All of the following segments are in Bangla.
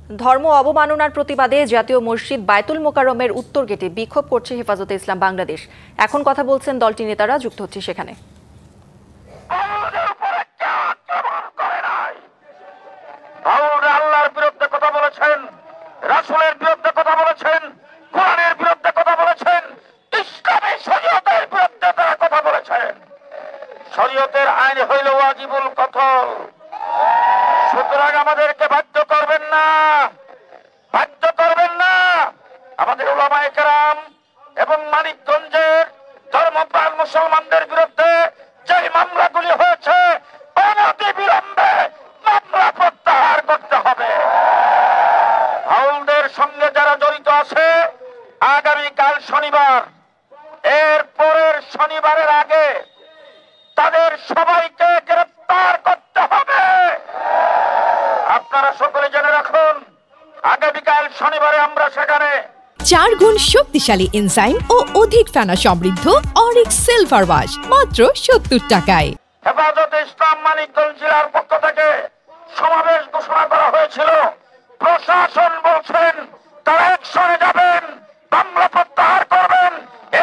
ধর্ম অবমাননার প্রতিবাদে জাতীয় মসজিদ বায়তুল মোকাররমের উত্তর গেটে বিক্ষোভ করছে হেফাজতে ইসলাম বাংলাদেশ। এখন কথা বলছেন দলটির নেতারা, যুক্ত হচ্ছে সেখানে। আল্লাহর বিরুদ্ধে কথা বলেছেন, রাসূলের বিরুদ্ধে কথা বলেছেন, কোরআনের বিরুদ্ধে কথা বলেছেন, ইসলামী শরীয়তের বিরুদ্ধে তারা কথা বলেছেন। শরীয়তের আইন হইল ওয়াজিবুল কতল। সুতরাং আমাদেরকে বাধ্য করবেন না, বাধ্য করবেন না। আমাদের উলামায়ে কেরাম এবং মানিকগঞ্জের ধর্মপ্রাণ মুসলমানদের বিরুদ্ধে যে মামলাগুলি হয়েছে অনতি বিলম্বে মামলা প্রত্যাহার করতে হবে। হাউলদের সঙ্গে যারা জড়িত আছে, আগামীকাল শনিবার, এর পরের শনিবারের আগে তাদের সবাইকে গ্রেফতার করতে হবে। আপনারা সকলে জেনে রাখুন, আগামীকাল শনিবারে আমরা সেখানে 4 গুণ শক্তিশালী এনজাইম ও অধিক ফেনা সমৃদ্ধ অরিক্স সিলভার ওয়াশ মাত্র 70 টাকায়। হেফাজতে ইসলাম মানিকগঞ্জ জেলার পক্ষ থেকে সমাবেশ ঘোষণা করা হয়েছিল। প্রশাসন বলছেন তারা অ্যাকশনে যাবেন, মামলা প্রত্যাহার করবেন।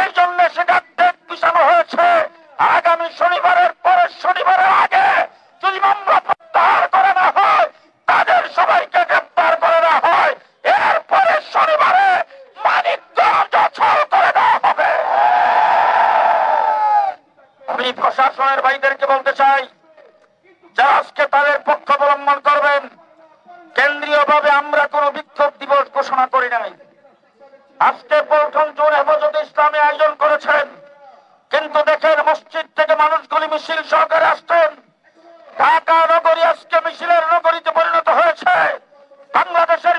এই জন্য সেটা ডেট পিছানো হয়েছে। আগামী শনিবারের পরের শনিবারের আগে যদি মামলা প্রত্যাহার করে না হয়, তাদের সবাইকে গ্রেফতার করে না হয়, এরপরে শনিবারে মানিকগঞ্জ অচল করে দেওয়া হবে। আমি প্রশাসনের ভাইদেরকে বলতে চাই, যারা আজকে তাদের পক্ষ অবলম্বন করবেন, কেন্দ্রীয়ভাবে আমরা কোনো বিক্ষোভ দিবস ঘোষণা করি নাই। আজকে প্রথম জুন হেফাজতে ইসলামী আয়োজন করেছেন, কিন্তু দেখেন মসজিদ থেকে মানুষগুলি মিছিল সহকারে আসছেন। ঢাকা নগরী আজকে মিছিলের নগরীতে পরিণত হয়েছে। বাংলাদেশের